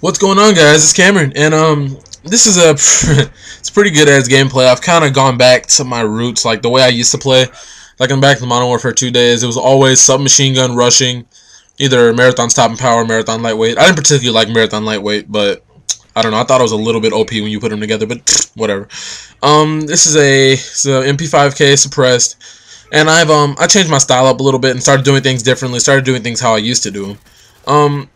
What's going on, guys? It's Cameron, and this is a it's pretty good as gameplay. I've kind of gone back to my roots, like the way I used to play. Like I'm back to Modern Warfare 2 days. It was always submachine gun rushing, either marathon stopping power, marathon lightweight. I didn't particularly like marathon lightweight, but I don't know. I thought it was a little bit OP when you put them together, but whatever. This is a MP5K suppressed, and I changed my style up a little bit and started doing things differently. Started doing things how I used to do them.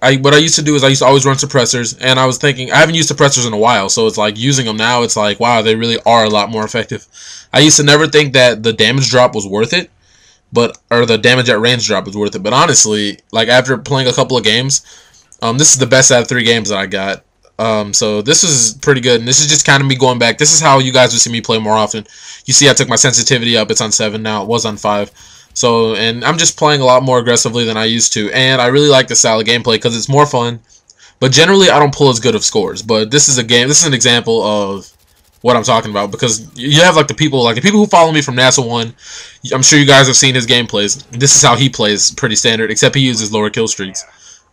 What I used to do is I used to always run suppressors, and I was thinking I haven't used suppressors in a while, so it's like using them now. It's like, wow, they really are a lot more effective. I used to never think that the damage drop was worth it, or the damage at range drop was worth it. But honestly, like after playing a couple of games, this is the best out of 3 games that I got. So this is pretty good, and this is just kind of me going back. This is how you guys would see me play more often. You see, I took my sensitivity up. It's on 7 now. It was on 5. So, and I'm just playing a lot more aggressively than I used to, and I really like the style of gameplay because it's more fun. But generally, I don't pull as good of scores. But this is an example of what I'm talking about, because you have like the people who follow me from NASA 1. I'm sure you guys have seen his gameplays. This is how he plays, pretty standard, except he uses lower kill streaks.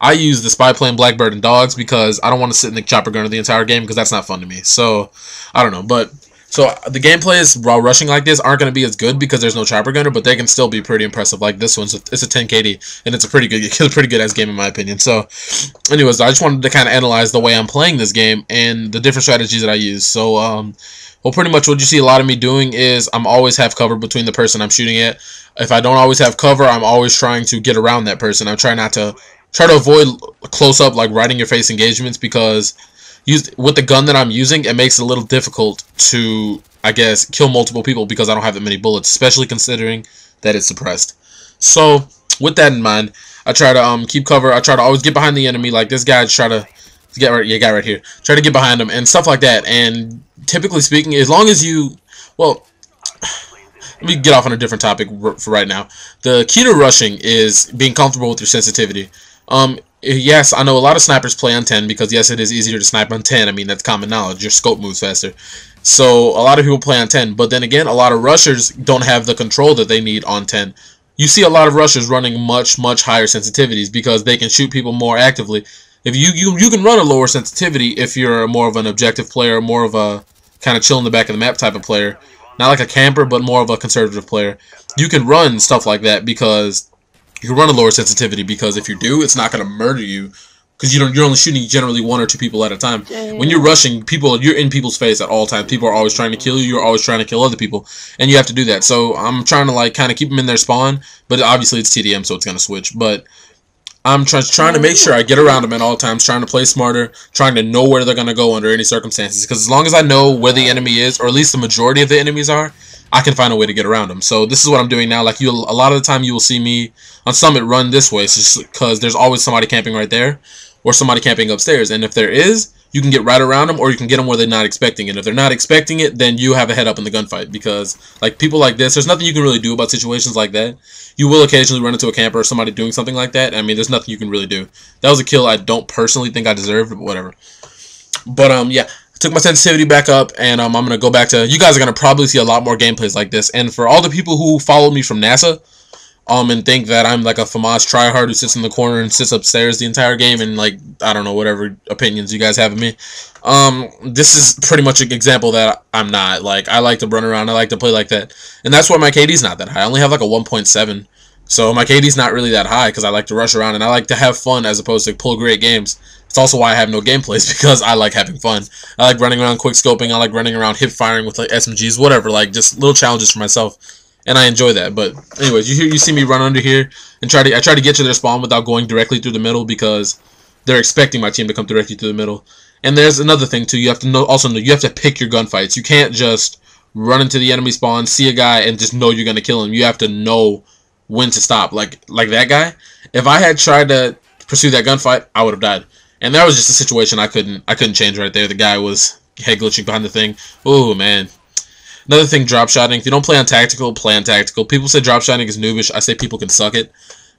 I use the spy plane, Blackbird, and dogs because I don't want to sit in the chopper gunner the entire game because that's not fun to me. So, I don't know, but so the gameplays while rushing like this aren't going to be as good because there's no chopper gunner, but they can still be pretty impressive. Like this one's it's a 10 KD, and it's a pretty good ass game in my opinion. So, anyways, I just wanted to kind of analyze the way I'm playing this game and the different strategies that I use. So, well, pretty much what you see a lot of me doing is I'm always have cover between the person I'm shooting at. If I don't always have cover, I'm always trying to get around that person. I'm trying to avoid close up, like right in your face engagements, because with the gun that I'm using, it makes it a little difficult to, I guess, kill multiple people because I don't have that many bullets, especially considering that it's suppressed. So, with that in mind, I try to keep cover. I try to always get behind the enemy, like this guy. Try to get right here. Try to get behind him and stuff like that. And typically speaking, as long as you, well, let me get off on a different topic for right now. The key to rushing is being comfortable with your sensitivity. Yes, I know a lot of snipers play on 10 because, yes, it is easier to snipe on 10. I mean, that's common knowledge. Your scope moves faster. So, a lot of people play on 10. But then again, a lot of rushers don't have the control that they need on 10. You see a lot of rushers running much higher sensitivities because they can shoot people more actively. If you can run a lower sensitivity if you're more of an objective player, more of a kind of chill in the back of the map type of player. Not like a camper, but more of a conservative player. You can run stuff like that because you can run a lower sensitivity, because if you do, it's not going to murder you because you're only shooting generally 1 or 2 people at a time. When you're rushing, you're in people's face at all times. People are always trying to kill you. You're always trying to kill other people, and you have to do that. So I'm trying to like kind of keep them in their spawn, but obviously it's TDM, so it's going to switch. But I'm trying to make sure I get around them at all times, trying to play smarter, trying to know where they're going to go under any circumstances. Because as long as I know where the enemy is, or at least the majority of the enemies are, I can find a way to get around them. So this is what I'm doing now. Like a lot of the time you will see me on Summit run this way, because there's always somebody camping right there, or somebody camping upstairs. And if there is, you can get right around them, or you can get them where they're not expecting it. If they're not expecting it, then you have a head up in the gunfight, because like people like this, there's nothing you can really do about situations like that. You will occasionally run into a camper or somebody doing something like that. I mean, there's nothing you can really do. That was a kill I don't personally think I deserved, but whatever. But yeah, I took my sensitivity back up, and I'm gonna go back to. You guys are gonna probably see a lot more gameplays like this. And for all the people who follow me from NASA, and think that I'm like a FAMAS tryhard who sits in the corner and sits upstairs the entire game, and like I don't know, whatever opinions you guys have of me, this is pretty much an example that I'm not. Like, I like to run around, I like to play like that, and that's why my KD's not that high. I only have like a 1.7, so my KD's not really that high because I like to rush around and I like to have fun as opposed to pull great games. It's also why I have no gameplays, because I like having fun. I like running around quick scoping, I like running around hip firing with like SMGs, whatever, like just little challenges for myself. And I enjoy that. But anyways, you see me run under here and I try to get to their spawn without going directly through the middle, because they're expecting my team to come directly through the middle. And there's another thing too. You have to you have to pick your gunfights. You can't just run into the enemy spawn, see a guy, and just know you're gonna kill him. You have to know when to stop. Like that guy. If I had tried to pursue that gunfight, I would have died. And that was just a situation I couldn't change right there. The guy was head glitching behind the thing. Oh man. Another thing, drop shotting. If you don't play on tactical, play on tactical. People say drop shotting is noobish. I say people can suck it,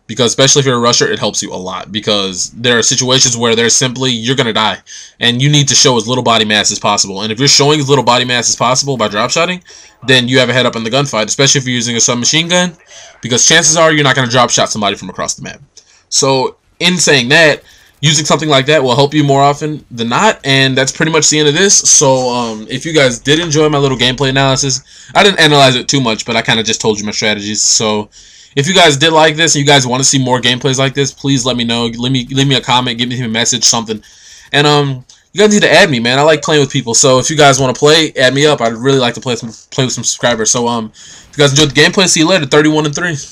because especially if you're a rusher, it helps you a lot, because there are situations where you're going to die, and you need to show as little body mass as possible. And if you're showing as little body mass as possible by drop shotting, then you have a head up in the gunfight, especially if you're using a submachine gun, because chances are you're not going to drop shot somebody from across the map. So in saying that, using something like that will help you more often than not. And that's pretty much the end of this. So if you guys did enjoy my little gameplay analysis, I didn't analyze it too much, but I kind of just told you my strategies. So if you guys did like this and you guys want to see more gameplays like this, please let me know. Leave me a comment, give me a message, something. And you guys need to add me, man. I like playing with people. So if you guys want to play, add me up. I'd really like to play with some subscribers. So if you guys enjoyed the gameplay, see you later. 31-3.